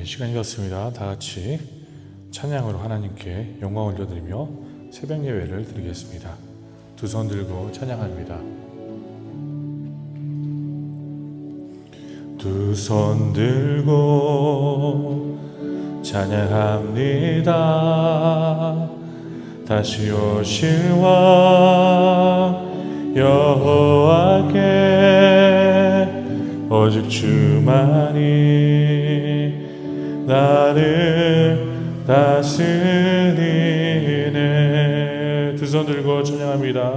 시간이 되었습니다. 다 같이 찬양으로 하나님께 영광 올려드리며 새벽 예배를 드리겠습니다. 두 손 들고 찬양합니다. 두 손 들고 찬양합니다. 다시 오실 왕 여호와께 오직 주만이 나를 다스리네. 두 손 들고 찬양합니다.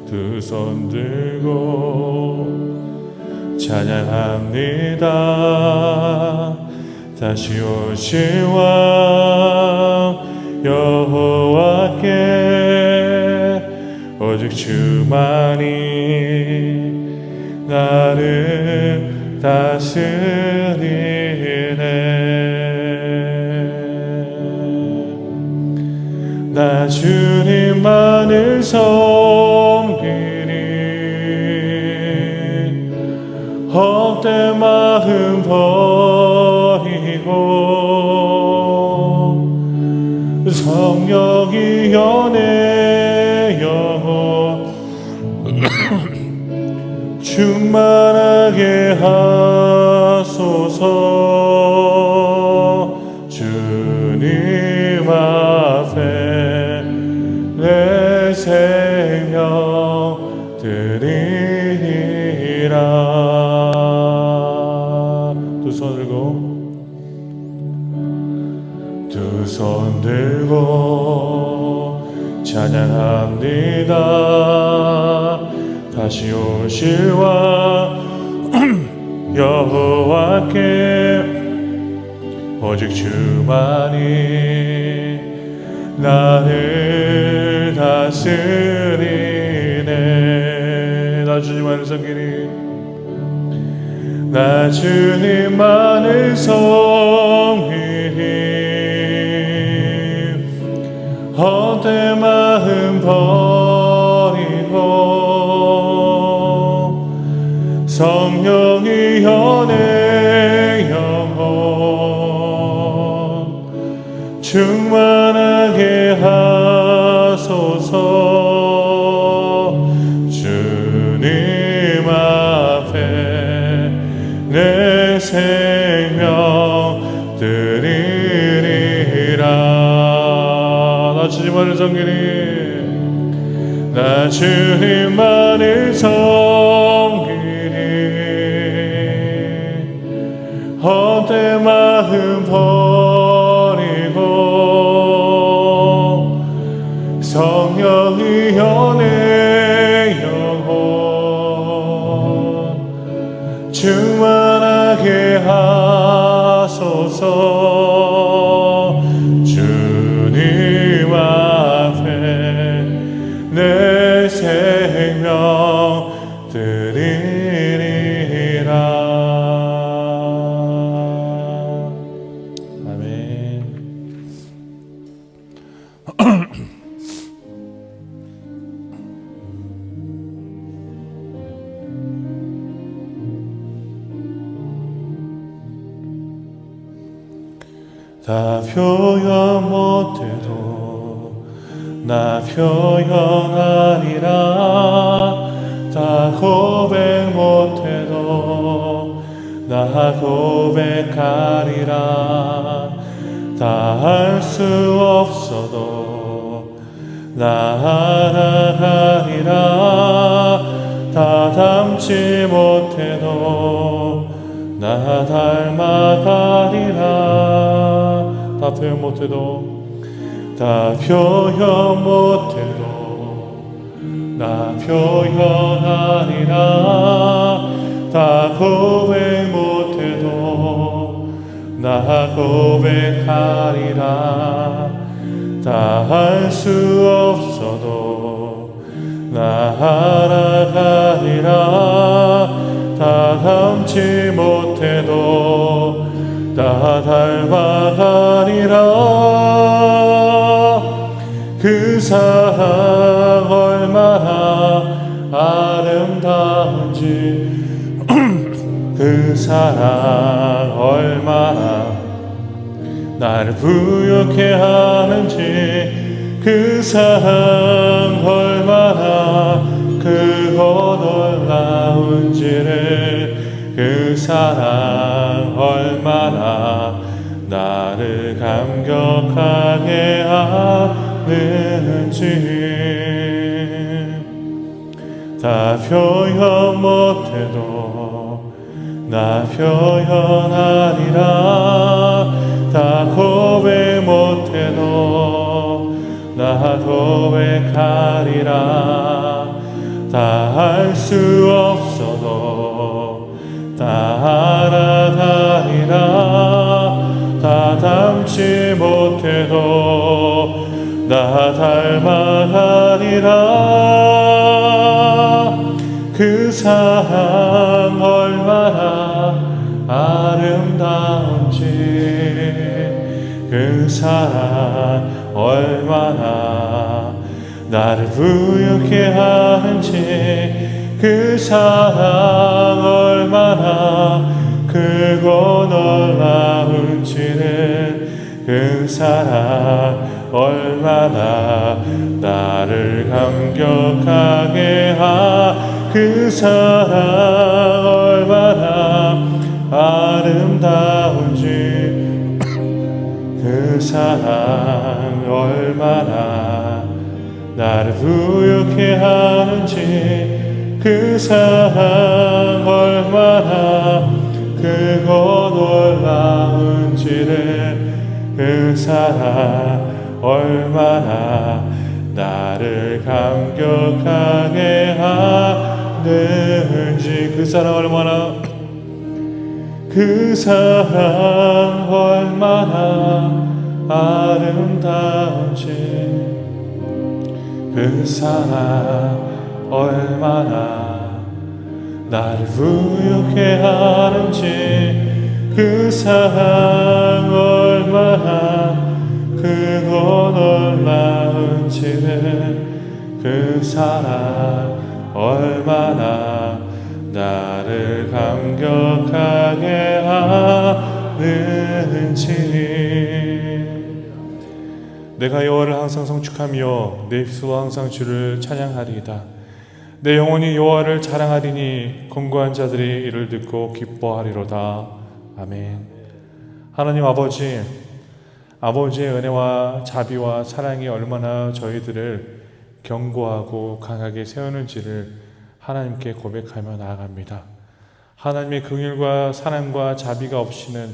두 손 들고 찬양합니다. 다시 오실 왕 여호와께 오직 주만이 나를 다스리네. 나 주님만을 섬기리 헛된 마음 버리고 성령이 연애여 충만하게 하소서. 주님 앞에 내 생명 드리리라. 두 손 들고 찬양합니다. 다시 오실 왕 여호와께 오직 주만이 나를 다스리네. 나 주님만을 섬기리 나 주님만을 섬기리 헛된 마음 버리고 성령이 연애 영혼 충만하게 하소서. 주님 앞에 내 생명 드리리라. 나 주님만을 섬기리 나 주님만을 섬기리 헛된 마음 버리고 성령의 연애 영혼 충만하게 하소서. 주님 앞에 내 생명 드리리라. 아멘. 다 표현 못해도 나 표현하리라. 다 고백 못해도 나 고백하리라. 다 할 수 없어도 나 알아가리라. 다 담지 못해도 나 닮아가리라. 다 표현 못해도 다 표현 못해도 나 표현하리라. 다 고백 못해도 나 고백하리라. 다 할 수 없어도 나 알아가리라. 다 닮지 못해도 나 닮아가리라. 그 사랑 얼마나 아름다운지 그 사랑 얼마나 나를 부욕해 하는지 그 사랑 얼마나 크고 놀라운지를 그 사랑 얼마나 나를 감격하게 하는지 다 표현 못해도 나 표현하리라 다 고백 못해도 나 고백하리라 다 알 수 없어도 다 알아가리라 다 닮지 못해도 나 닮아가리라 그 사랑 얼마나 아름다운지 그 사랑 얼마나 나를 부유케 하는지 그 사랑 얼마나 크고 놀라운지는 그 사랑 얼마나 나를 감격하게 하 그 사랑 얼마나 아름다운지 그 사랑 얼마나 나를 부유케 하는지 그 사랑 얼마나 크고 놀라운지를 그 사랑 얼마나 나를 감격하게 하는지 그 사랑 얼마나 그 사랑 얼마나 아름다운지 그 사랑 얼마나 나를 부유케 하는지 그 사랑 얼마나 크고 놀라운지는 그 사랑 얼마나 나를 감격하게 하는지 내가 여호와를 항상 성축하며 내 입술로 항상 주를 찬양하리이다. 내 영혼이 여호와를 자랑하리니 권고한 자들이 이를 듣고 기뻐하리로다. 아멘. 하나님 아버지의 은혜와 자비와 사랑이 얼마나 저희들을 견고하고 강하게 세우는지를 하나님께 고백하며 나아갑니다. 하나님의 긍휼과 사랑과 자비가 없이는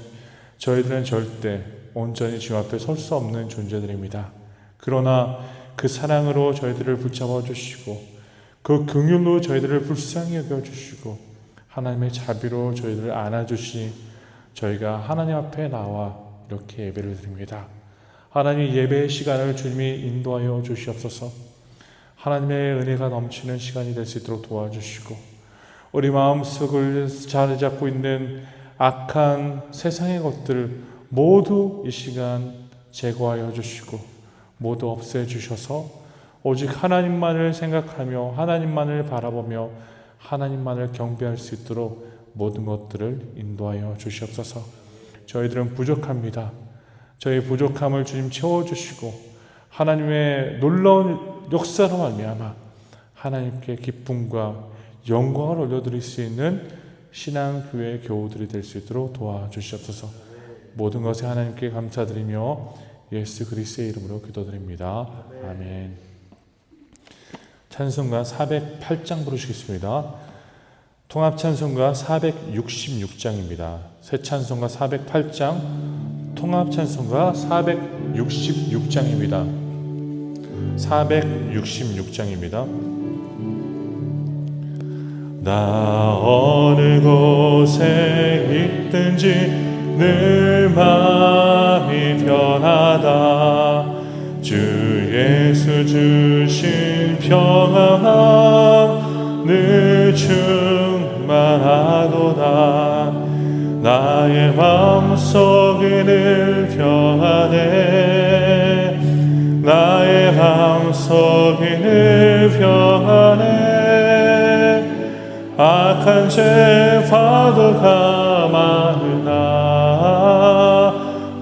저희들은 절대 온전히 주 앞에 설 수 없는 존재들입니다. 그러나 그 사랑으로 저희들을 붙잡아 주시고 그 긍휼로 저희들을 불쌍히 여겨주시고 하나님의 자비로 저희들을 안아주시 저희가 하나님 앞에 나와 이렇게 예배를 드립니다. 하나님 예배의 시간을 주님이 인도하여 주시옵소서. 하나님의 은혜가 넘치는 시간이 될 수 있도록 도와주시고 우리 마음속을 자리 잡고 있는 악한 세상의 것들을 모두 이 시간 제거하여 주시고 모두 없애 주셔서 오직 하나님만을 생각하며 하나님만을 바라보며 하나님만을 경배할 수 있도록 모든 것들을 인도하여 주시옵소서. 저희들은 부족합니다. 저희 부족함을 주님 채워주시고 하나님의 놀라운 역사로 말미암아 하나님께 기쁨과 영광을 올려드릴 수 있는 신앙교회 교우들이 될 수 있도록 도와주시옵소서. 모든 것에 하나님께 감사드리며 예수 그리스도의 이름으로 기도드립니다. 아멘. 찬송가 408장 부르시겠습니다. 통합 찬송가 466장입니다. 새 찬송가 408장, 통합 찬송가 466장입니다. 466장입니다. 나 어느 곳에 있든지 늘 마음이 편하다. 주 예수 주신 평안함 늘 충만하도다. 나의 마음속이 늘 평안해. 나의 마음속이 늘 평안해. 악한 죄 봐도 가만하나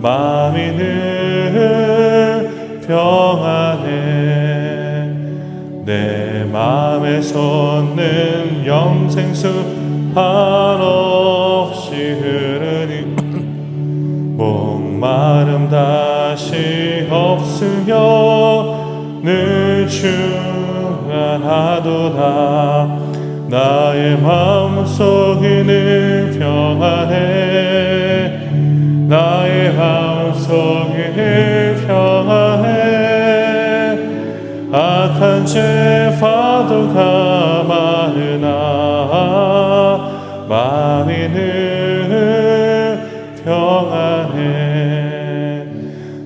마음이 솟는 영생수 한없이 흐르니 목마름 다시 없으며 늘 충만하도다. 나의 마음속이 늘 평안해. 나의 마음속이 늘 평안해. 악한 죄 파도가 많으나 마음이 늘 평안해.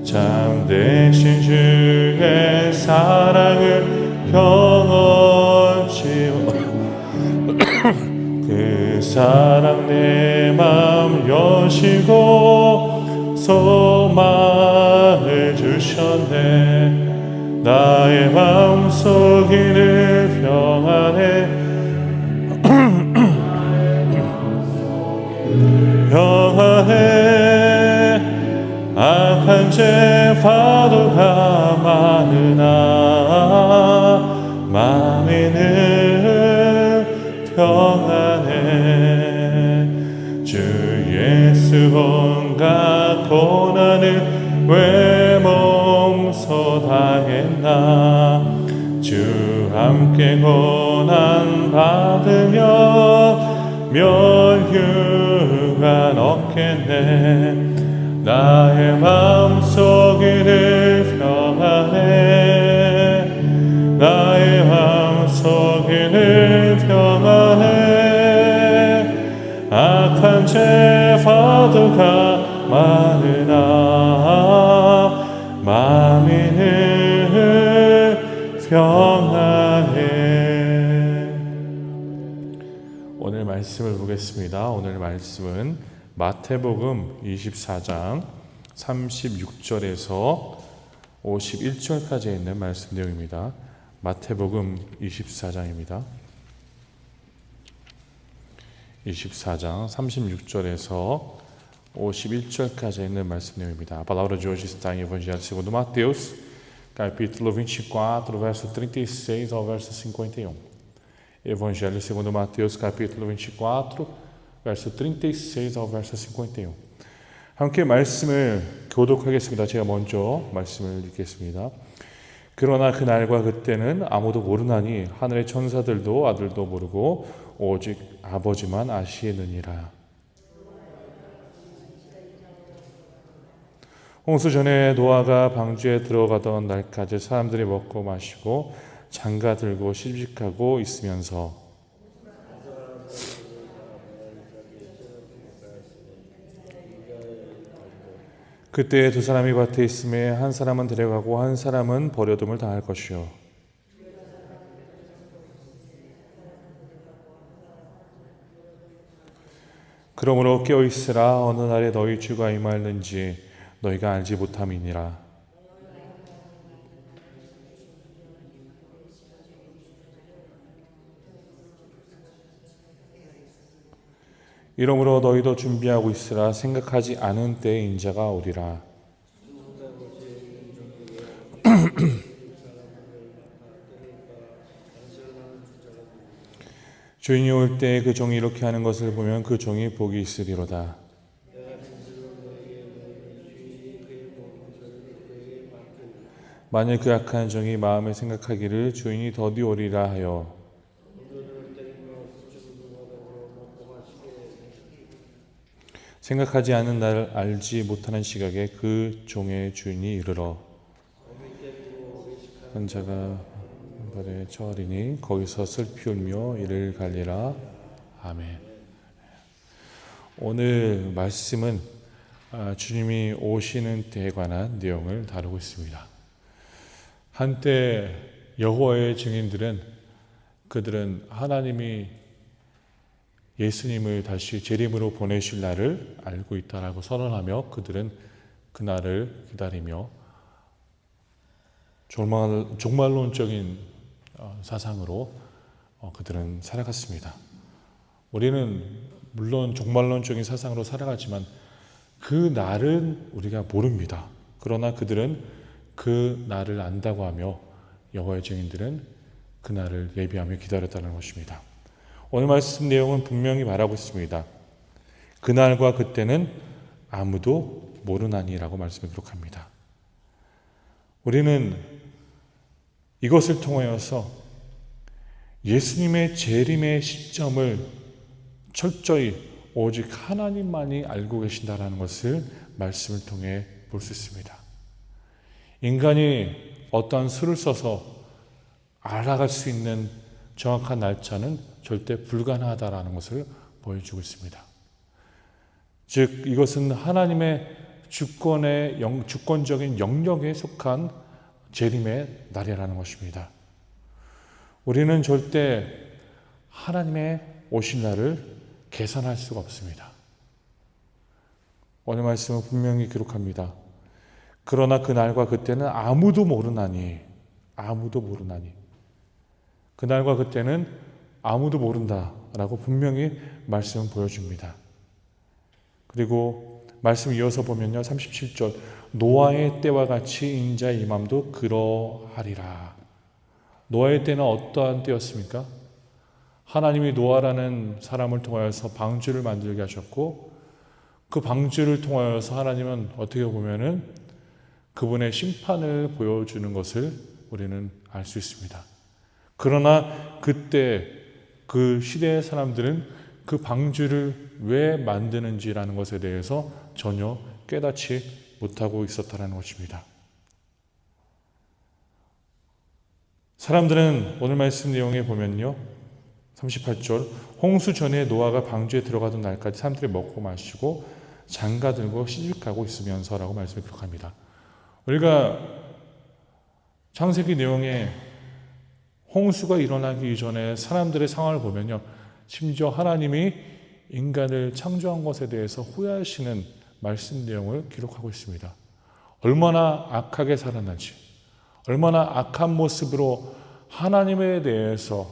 참되신 주의 사랑을 경험치 그 사랑 내 맘 여시고 소망을 주셨네. 나의 마음속이 늘 평안해. 평안해. 악한 죄 파도가 많으나 마음이 늘 평안해. 주 예수 온갖 고난을 왜 몸소 당했나. 주 함께 고난 받으며 멸류관 얻겠네. 나의 마음속이 늘 평안해. 나의 마음속이 늘 평안해. 악한 죄 파도가 많으나 마음이 늘 평안해. 오늘 말씀을 보겠습니다. 오늘 말씀은 마태복음 24장 36절에서 51절까지 있는 말씀 내용입니다. 마태복음 24장입니다. 24장 36절에서 51절까지 있는 말씀 내용입니다. A palavra de hoje está em Evangelho segundo Mateus, capítulo 24, verso 36 ao verso 51. Evangelho segundo Mateus, capítulo 24, verso 36 ao verso 51. 함께 말씀을 교독하겠습니다. 제가 먼저 말씀을 읽겠습니다. 그러나 그날과 그때는 아무도 모르나니 하늘의 천사들도 아들도 모르고 오직 아버지만 아시느니라. 홍수 전에 노아가 방주에 들어가던 날까지 사람들이 먹고 마시고 장가 들고 시집가고 있으면서 그때 두 사람이 밭에 있음에 한 사람은 데려가고 한 사람은 버려둠을 당할 것이요. 그러므로 깨어있으라. 어느 날에 너희 주가 임하였는지 너희가 알지 못함이니라. 이러므로 너희도 준비하고 있으라. 생각하지 않은 때에 인자가 오리라. 주인이 올 때 그 종이 이렇게 하는 것을 보면 그 종이 복이 있으리로다. 만일 그 악한 종이 마음에 생각하기를 주인이 더디 오리라 하여 생각하지 않은 날 알지 못하는 시각에 그 종의 주인이 이르러 한 자가 발에 처하리니 거기서 슬피 울며 이를 갈리라. 아멘. 오늘 말씀은 주님이 오시는 때에 관한 내용을 다루고 있습니다. 한때 여호와의 증인들은 그들은 하나님이 예수님을 다시 재림으로 보내실 날을 알고 있다라고 선언하며 그들은 그날을 기다리며 종말론적인 사상으로 그들은 살아갔습니다. 우리는 물론 종말론적인 사상으로 살아가지만 그 날은 우리가 모릅니다. 그러나 그들은 그 날을 안다고 하며 여호와의 증인들은 그날을 예비하며 기다렸다는 것입니다. 오늘 말씀 내용은 분명히 말하고 있습니다. 그날과 그때는 아무도 모르나니라고 말씀을 기록합니다. 우리는 이것을 통하여서 예수님의 재림의 시점을 철저히 오직 하나님만이 알고 계신다라는 것을 말씀을 통해 볼 수 있습니다. 인간이 어떠한 수를 써서 알아갈 수 있는 정확한 날짜는 절대 불가능하다라는 것을 보여주고 있습니다. 즉 이것은 하나님의 주권적인 영역에 속한 재림의 날이라는 것입니다. 우리는 절대 하나님의 오신 날을 계산할 수가 없습니다. 오늘 말씀은 분명히 기록합니다. 그러나 그날과 그때는 아무도 모르나니 그날과 그때는 아무도 모른다라고 분명히 말씀을 보여줍니다. 그리고 말씀 이어서 보면요, 37절 노아의 때와 같이 인자의 임함도 그러하리라. 노아의 때는 어떠한 때였습니까? 하나님이 노아라는 사람을 통하여서 방주를 만들게 하셨고 그 방주를 통하여서 하나님은 어떻게 보면은 그분의 심판을 보여주는 것을 우리는 알 수 있습니다. 그러나 그때 그 시대의 사람들은 그 방주를 왜 만드는지라는 것에 대해서 전혀 깨닫지 못하고 있었다는 것입니다. 사람들은 오늘 말씀 내용에 보면요, 38절 홍수 전에 노아가 방주에 들어가던 날까지 사람들이 먹고 마시고 장가들고 시집가고 있으면서라고 말씀을 기록합니다. 우리가 창세기 내용에 홍수가 일어나기 이전에 사람들의 상황을 보면요, 심지어 하나님이 인간을 창조한 것에 대해서 후회하시는 말씀 내용을 기록하고 있습니다. 얼마나 악하게 살았는지, 얼마나 악한 모습으로 하나님에 대해서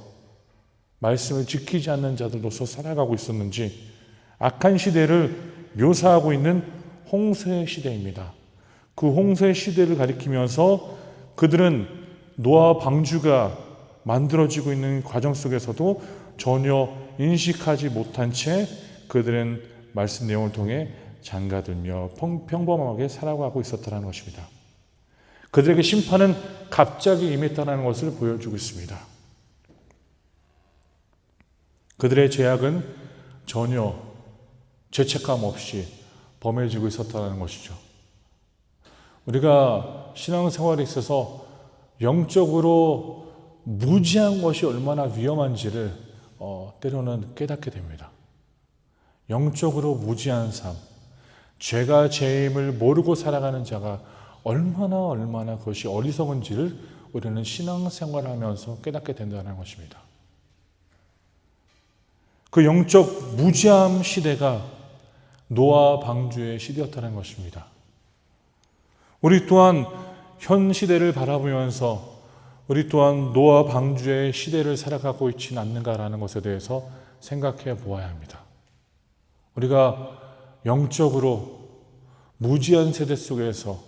말씀을 지키지 않는 자들로서 살아가고 있었는지 악한 시대를 묘사하고 있는 홍수의 시대입니다. 그 홍수의 시대를 가리키면서 그들은 노아 방주가 만들어지고 있는 과정 속에서도 전혀 인식하지 못한 채 그들은 말씀 내용을 통해 장가들며 평범하게 살아가고 있었다는 것입니다. 그들에게 심판은 갑자기 임했다는 것을 보여주고 있습니다. 그들의 죄악은 전혀 죄책감 없이 범해지고 있었다는 것이죠. 우리가 신앙생활에 있어서 영적으로 무지한 것이 얼마나 위험한지를 때로는 깨닫게 됩니다. 영적으로 무지한 삶, 죄가 죄임을 모르고 살아가는 자가 얼마나 그것이 어리석은지를 우리는 신앙생활을 하면서 깨닫게 된다는 것입니다. 그 영적 무지함 시대가 노아 방주의 시대였다는 것입니다. 우리 또한 현 시대를 바라보면서 우리 또한 노아 방주의 시대를 살아가고 있지는 않는가라는 것에 대해서 생각해 보아야 합니다. 우리가 영적으로 무지한 세대 속에서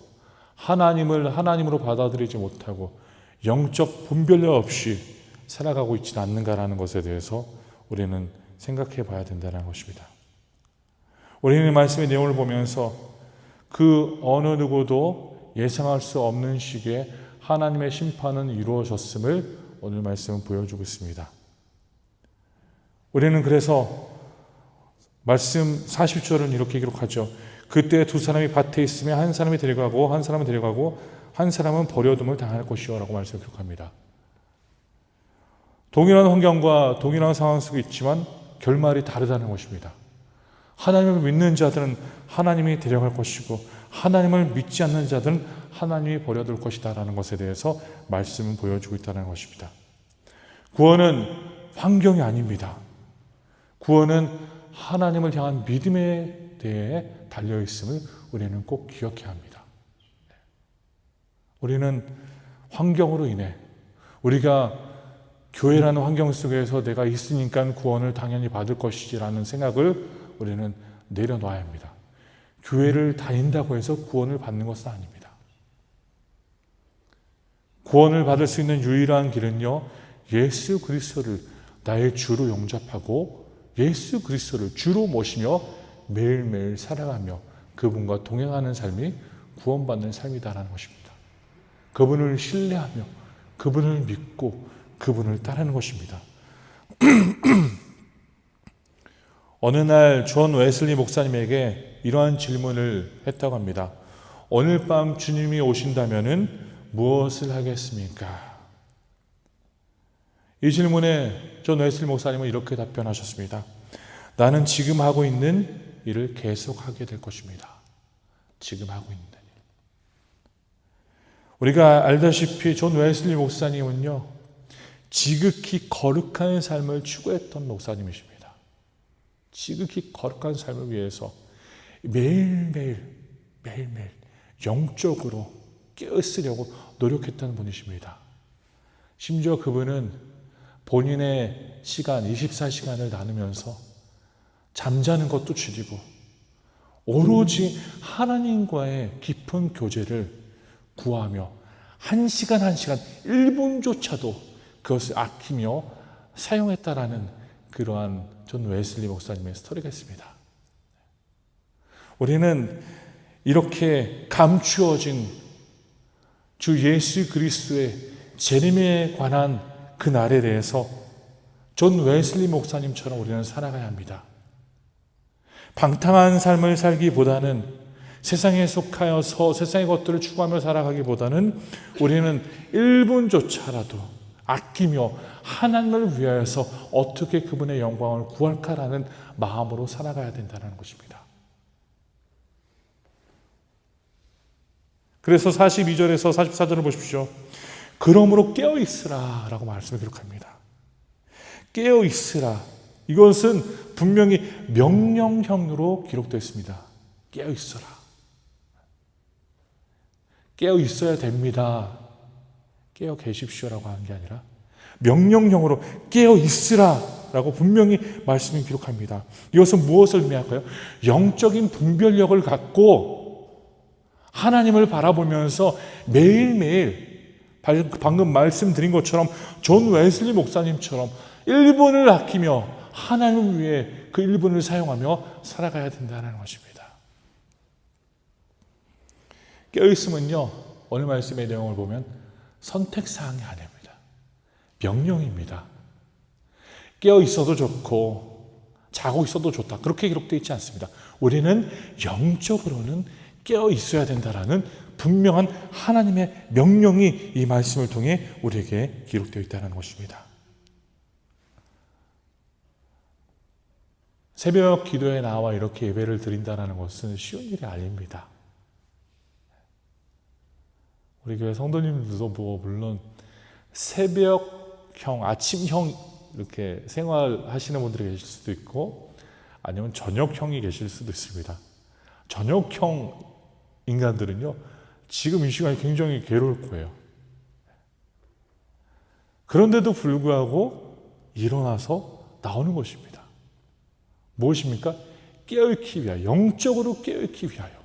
하나님을 하나님으로 받아들이지 못하고 영적 분별력 없이 살아가고 있지는 않는가라는 것에 대해서 우리는 생각해 봐야 된다는 것입니다. 우리는 말씀의 내용을 보면서 그 어느 누구도 예상할 수 없는 시기에 하나님의 심판은 이루어졌음을 오늘 말씀은 보여주고 있습니다. 우리는 그래서 말씀 40절은 이렇게 기록하죠. 그때 두 사람이 밭에 있으며 한 사람이 데려가고 한 사람은 데려가고 한 사람은 버려둠을 당할 것이요 라고 말씀을 기록합니다. 동일한 환경과 동일한 상황 속에 있지만 결말이 다르다는 것입니다. 하나님을 믿는 자들은 하나님이 데려갈 것이고 하나님을 믿지 않는 자들은 하나님이 버려둘 것이다 라는 것에 대해서 말씀을 보여주고 있다는 것입니다. 구원은 환경이 아닙니다. 구원은 하나님을 향한 믿음에 대해 달려있음을 우리는 꼭 기억해야 합니다. 우리는 환경으로 인해 우리가 교회라는 환경 속에서 내가 있으니까 구원을 당연히 받을 것이라는 생각을 우리는 내려놔야 합니다. 교회를 다닌다고 해서 구원을 받는 것은 아닙니다. 구원을 받을 수 있는 유일한 길은요, 예수 그리스도를 나의 주로 영접하고 예수 그리스도를 주로 모시며 매일매일 살아가며 그분과 동행하는 삶이 구원받는 삶이다라는 것입니다. 그분을 신뢰하며 그분을 믿고 그분을 따르는 것입니다. 어느 날 존 웨슬리 목사님에게 이러한 질문을 했다고 합니다. 오늘 밤 주님이 오신다면 무엇을 하겠습니까? 이 질문에 존 웨슬리 목사님은 이렇게 답변하셨습니다. 나는 지금 하고 있는 일을 계속하게 될 것입니다. 지금 하고 있는 일. 우리가 알다시피 존 웨슬리 목사님은요, 지극히 거룩한 삶을 추구했던 목사님이십니다. 지극히 거룩한 삶을 위해서 매일매일 영적으로 깨어있으려고 노력했던 분이십니다. 심지어 그분은 본인의 시간 24시간을 나누면서 잠자는 것도 줄이고 오로지 하나님과의 깊은 교제를 구하며 1시간 1분조차도 그것을 아끼며 사용했다라는 그러한 존 웨슬리 목사님의 스토리가 있습니다. 우리는 이렇게 감추어진 주 예수 그리스도의 재림에 관한 그 날에 대해서 존 웨슬리 목사님처럼 우리는 살아가야 합니다. 방탕한 삶을 살기보다는 세상에 속하여서 세상의 것들을 추구하며 살아가기보다는 우리는 1분조차라도 아끼며 하나님을 위하여서 어떻게 그분의 영광을 구할까라는 마음으로 살아가야 된다는 것입니다. 그래서 42절에서 44절을 보십시오. 그러므로 깨어있으라 라고 말씀을 기록합니다. 깨어있으라. 이것은 분명히 명령형으로 기록되어 있습니다. 깨어있어라. 깨어있어야 됩니다. 깨어 계십시오라고 하는 게 아니라 명령형으로 깨어있으라 라고 분명히 말씀이 기록합니다. 이것은 무엇을 의미할까요? 영적인 분별력을 갖고 하나님을 바라보면서 매일매일 방금 말씀드린 것처럼 존 웨슬리 목사님처럼 1분을 아끼며 하나님을 위해 그 1분을 사용하며 살아가야 된다는 것입니다. 깨어있음은요, 오늘 말씀의 내용을 보면 선택사항이 아닙니다. 명령입니다. 깨어있어도 좋고 자고 있어도 좋다, 그렇게 기록되어 있지 않습니다. 우리는 영적으로는 깨어있어야 된다라는 분명한 하나님의 명령이 이 말씀을 통해 우리에게 기록되어 있다는 것입니다. 새벽 기도에 나와 이렇게 예배를 드린다는 것은 쉬운 일이 아닙니다. 우리 교회 성도님들도 물론 새벽형, 아침형 이렇게 생활하시는 분들이 계실 수도 있고 아니면 저녁형이 계실 수도 있습니다. 저녁형 인간들은요, 지금 이 시간이 굉장히 괴로울 거예요. 그런데도 불구하고 일어나서 나오는 것입니다. 무엇입니까? 깨어있기 위하여, 영적으로 깨어있기 위하여.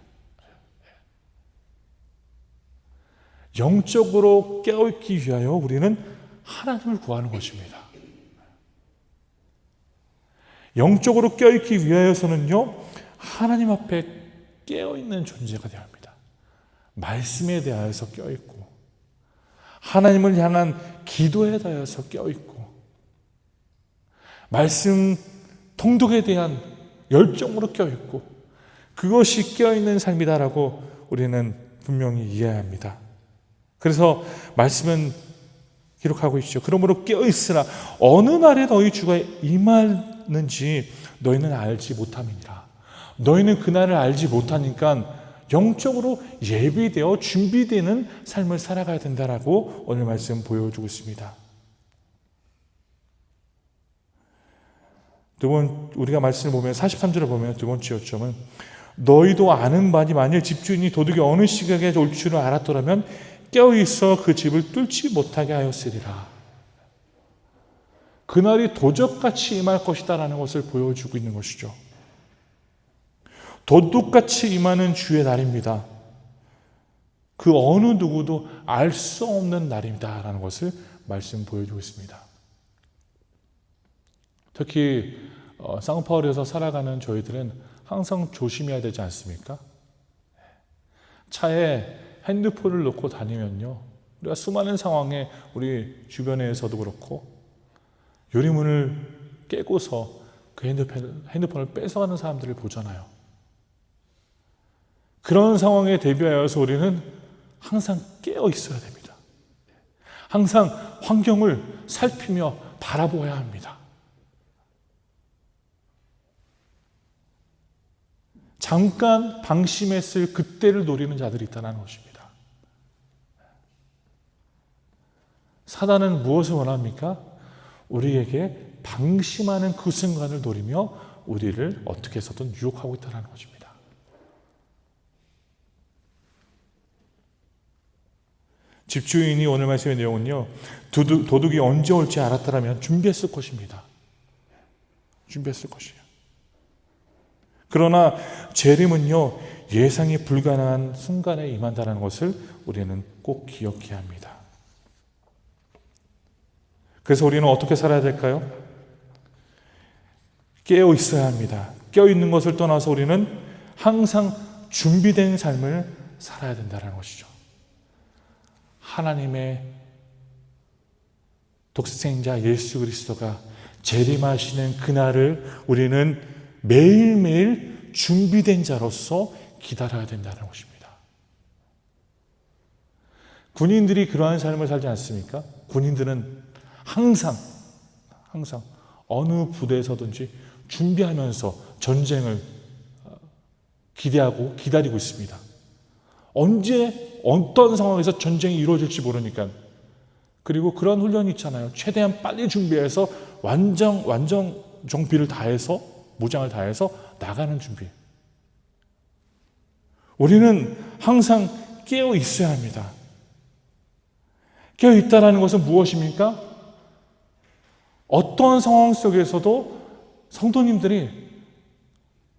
영적으로 깨어있기 위하여 우리는 하나님을 구하는 것입니다. 영적으로 깨어있기 위하여서는요, 하나님 앞에 깨어있는 존재가 되어야 합니다. 말씀에 대하여서 깨어있고 하나님을 향한 기도에 대하여서 깨어있고 말씀 통독에 대한 열정으로 깨어있고 그것이 깨어있는 삶이다라고 우리는 분명히 이해해야 합니다. 그래서 말씀은 기록하고 있죠. 그러므로 깨어있으라. 어느 날에 너희 주가 임하는지 너희는 알지 못함이니라. 너희는 그날을 알지 못하니까 영적으로 예비되어 준비되는 삶을 살아가야 된다라고 오늘 말씀 보여주고 있습니다. 우리가 말씀을 보면 43절을 보면 두 번째 요점은 너희도 아는 바니 만일 집주인이 도둑이 어느 시각에 올 줄을 알았더라면 깨어있어 그 집을 뚫지 못하게 하였으리라. 그날이 도적같이 임할 것이다라는 것을 보여주고 있는 것이죠. 도둑같이 임하는 주의 날입니다. 그 어느 누구도 알 수 없는 날입니다라는 것을 말씀 보여주고 있습니다. 특히 상파울에서 살아가는 저희들은 항상 조심해야 되지 않습니까? 차에 핸드폰을 놓고 다니면요, 우리가 수많은 상황에 우리 주변에서도 그렇고 유리문을 깨고서 그 핸드폰을 뺏어가는 사람들을 보잖아요. 그런 상황에 대비하여서 우리는 항상 깨어 있어야 됩니다. 항상 환경을 살피며 바라보아야 합니다. 잠깐 방심했을 그때를 노리는 자들이 있다는 것입니다. 사단은 무엇을 원합니까? 우리에게 방심하는 그 순간을 노리며 우리를 어떻게 해서든 유혹하고 있다는 것입니다. 집주인이 오늘 말씀의 내용은요, 도둑이 언제 올지 알았더라면 준비했을 것입니다. 준비했을 것이에요. 그러나 재림은요, 예상이 불가능한 순간에 임한다는 것을 우리는 꼭 기억해야 합니다. 그래서 우리는 어떻게 살아야 될까요? 깨어 있어야 합니다. 깨어 있는 것을 떠나서 우리는 항상 준비된 삶을 살아야 된다는 것이죠. 하나님의 독생자 예수 그리스도가 재림하시는 그날을 우리는 매일매일 준비된 자로서 기다려야 된다는 것입니다. 군인들이 그러한 삶을 살지 않습니까? 군인들은 항상 어느 부대에서든지 준비하면서 전쟁을 기대하고 기다리고 있습니다. 언제 어떤 상황에서 전쟁이 이루어질지 모르니까. 그리고 그런 훈련이 있잖아요. 최대한 빨리 준비해서 완전 정비를 다해서, 무장을 다해서 나가는 준비. 우리는 항상 깨어 있어야 합니다. 깨어 있다라는 것은 무엇입니까? 어떠한 상황 속에서도 성도님들이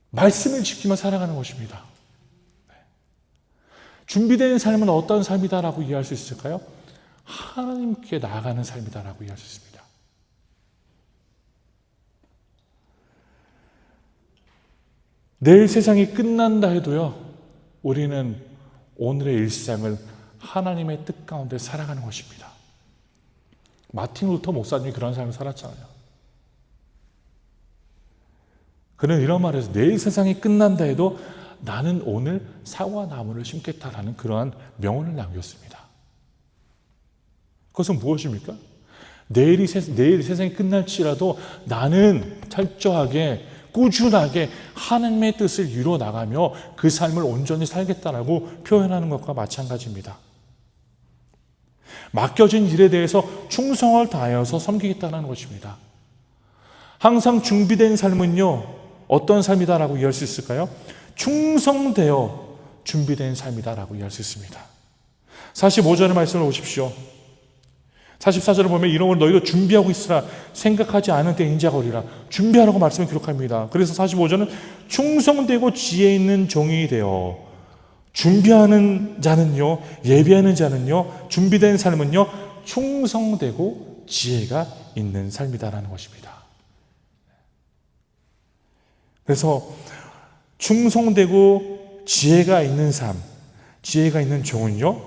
말씀을 지키며 살아가는 것입니다. 준비된 삶은 어떤 삶이다라고 이해할 수 있을까요? 하나님께 나아가는 삶이다라고 이해할 수 있습니다. 내일 세상이 끝난다 해도요, 우리는 오늘의 일상을 하나님의 뜻 가운데 살아가는 것입니다. 마틴 루터 목사님이 그런 삶을 살았잖아요. 그는 이런 말을 해서 내일 세상이 끝난다 해도 나는 오늘 사과 나무를 심겠다라는 그러한 명언을 남겼습니다. 그것은 무엇입니까? 내일 세상이 끝날지라도 나는 철저하게 꾸준하게 하나님의 뜻을 이루어 나가며 그 삶을 온전히 살겠다라고 표현하는 것과 마찬가지입니다. 맡겨진 일에 대해서 충성을 다하여서 섬기겠다는 것입니다. 항상 준비된 삶은요, 어떤 삶이다라고 이해할 수 있을까요? 충성되어 준비된 삶이다라고 이해할 수 있습니다. 45절의 말씀을 보십시오. 44절을 보면 이러므로 너희도 준비하고 있으라. 생각하지 않은 때 인자가 오리라. 준비하라고 말씀을 기록합니다. 그래서 45절은 충성되고 지혜 있는 종이 되어, 준비하는 자는요, 예비하는 자는요, 준비된 삶은요, 충성되고 지혜가 있는 삶이다라는 것입니다. 그래서 충성되고 지혜가 있는 삶, 지혜가 있는 종은요,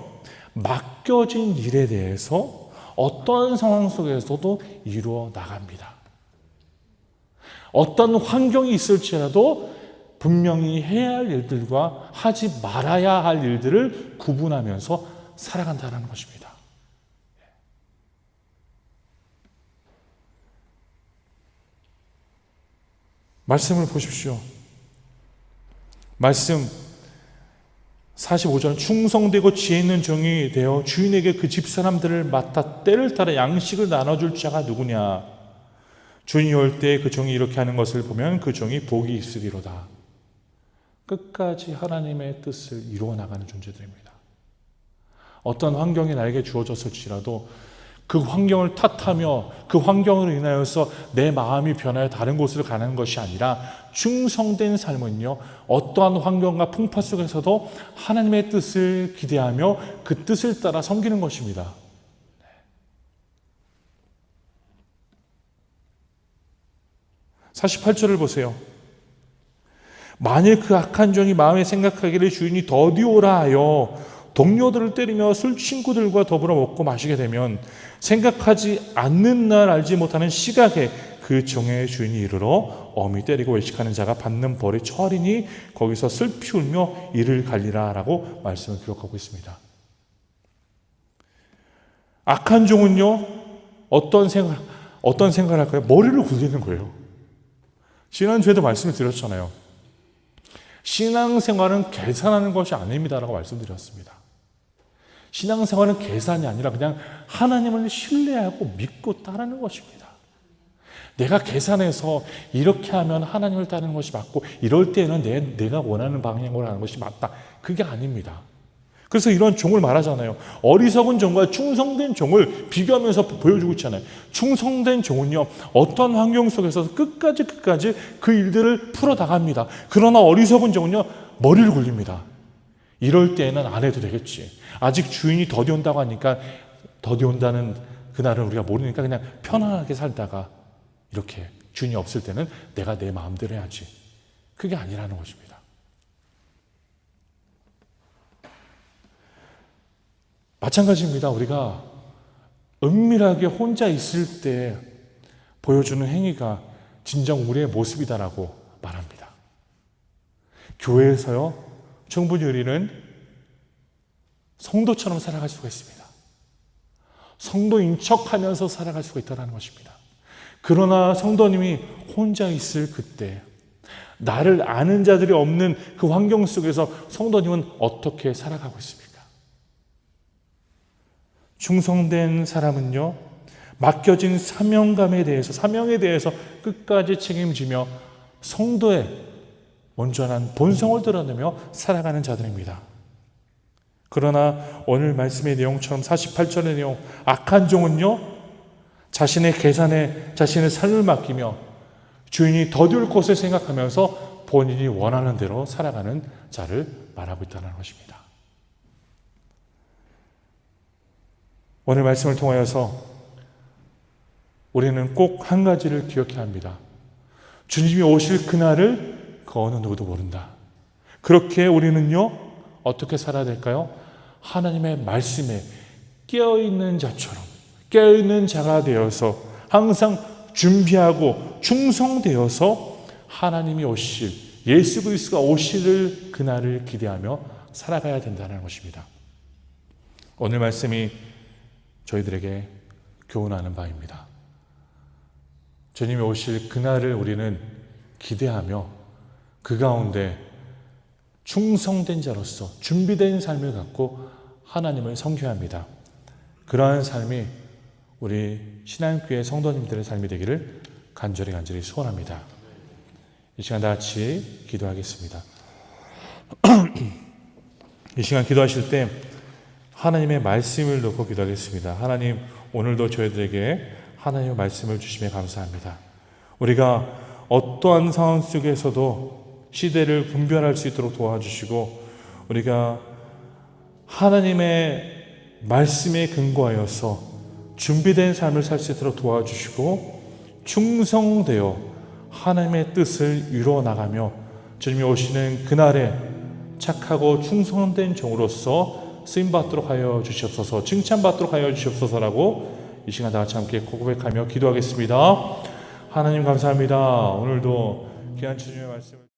맡겨진 일에 대해서 어떤 상황 속에서도 이루어 나갑니다. 어떤 환경이 있을지라도 분명히 해야 할 일들과 하지 말아야 할 일들을 구분하면서 살아간다는 것입니다. 말씀을 보십시오. 말씀 45절, 충성되고 지혜 있는 종이 되어 주인에게 그 집사람들을 맡아 때를 따라 양식을 나눠줄 자가 누구냐. 주인이 올 때 그 종이 이렇게 하는 것을 보면 그 종이 복이 있으리로다. 끝까지 하나님의 뜻을 이루어 나가는 존재들입니다. 어떤 환경이 나에게 주어졌을지라도 그 환경을 탓하며 그 환경으로 인하여서 내 마음이 변하여 다른 곳으로 가는 것이 아니라, 충성된 삶은요, 어떠한 환경과 풍파 속에서도 하나님의 뜻을 기대하며 그 뜻을 따라 섬기는 것입니다. 48절을 보세요. 만일 그 악한 종이 마음에 생각하기를 주인이 더디 오라 하여 동료들을 때리며 술 친구들과 더불어 먹고 마시게 되면 생각하지 않는 날 알지 못하는 시각에 그 종의 주인이 이르러 엄히 때리고 외식하는 자가 받는 벌이 처하리니 거기서 슬피 울며 이를 갈리라 라고 말씀을 기록하고 있습니다. 악한 종은요, 어떤 생각을 할까요? 머리를 굴리는 거예요. 지난주에도 말씀을 드렸잖아요. 신앙생활은 계산하는 것이 아닙니다라고 말씀드렸습니다. 신앙생활은 계산이 아니라 그냥 하나님을 신뢰하고 믿고 따르는 것입니다. 내가 계산해서 이렇게 하면 하나님을 따르는 것이 맞고 이럴 때는 내가 원하는 방향으로 하는 것이 맞다. 그게 아닙니다. 그래서 이런 종을 말하잖아요. 어리석은 종과 충성된 종을 비교하면서 보여주고 있잖아요. 충성된 종은요, 어떤 환경 속에서 끝까지 그 일들을 풀어나갑니다. 그러나 어리석은 종은요, 머리를 굴립니다. 이럴 때에는 안 해도 되겠지. 아직 주인이 더디 온다고 하니까 더디 온다는 그날은 우리가 모르니까 그냥 편안하게 살다가 이렇게 주인이 없을 때는 내가 내 마음대로 해야지. 그게 아니라는 것입니다. 마찬가지입니다. 우리가 은밀하게 혼자 있을 때 보여주는 행위가 진정 우리의 모습이다라고 말합니다. 교회에서요, 충분히 우리는 성도처럼 살아갈 수가 있습니다. 성도인 척하면서 살아갈 수가 있다는 것입니다. 그러나 성도님이 혼자 있을 그때, 나를 아는 자들이 없는 그 환경 속에서 성도님은 어떻게 살아가고 있습니까? 충성된 사람은요, 맡겨진 사명에 대해서 끝까지 책임지며 성도의 온전한 본성을 드러내며 살아가는 자들입니다. 그러나 오늘 말씀의 내용처럼 48절의 내용, 악한 종은요, 자신의 계산에 자신의 삶을 맡기며 주인이 더디올 것을 생각하면서 본인이 원하는 대로 살아가는 자를 말하고 있다는 것입니다. 오늘 말씀을 통하여서 우리는 꼭 한 가지를 기억해야 합니다. 주님이 오실 그날을 그 어느 누구도 모른다. 그렇게 우리는요, 어떻게 살아야 될까요? 하나님의 말씀에 깨어있는 자처럼, 깨어있는 자가 되어서 항상 준비하고 충성되어서 하나님이 오실, 예수 그리스도가 오실 그날을 기대하며 살아가야 된다는 것입니다. 오늘 말씀이 저희들에게 교훈하는 바입니다. 주님이 오실 그날을 우리는 기대하며 그 가운데 충성된 자로서 준비된 삶을 갖고 하나님을 섬겨야 합니다. 그러한 삶이 우리 신앙교회 성도님들의 삶이 되기를 간절히 소원합니다. 이 시간 다 같이 기도하겠습니다. 이 시간 기도하실 때 하나님의 말씀을 놓고 기도하겠습니다. 하나님, 오늘도 저희들에게 하나님의 말씀을 주시며 감사합니다. 우리가 어떠한 상황 속에서도 시대를 분별할 수 있도록 도와주시고, 우리가 하나님의 말씀에 근거하여서 준비된 삶을 살 수 있도록 도와주시고, 충성되어 하나님의 뜻을 이루어 나가며 주님이 오시는 그날에 착하고 충성된 종으로서 쓰임받도록 하여 주시옵소서, 칭찬받도록 하여 주시옵소서라고 이 시간 다 같이 함께 고백하며 기도하겠습니다. 하나님 감사합니다. 오늘도 귀한 주님의 말씀을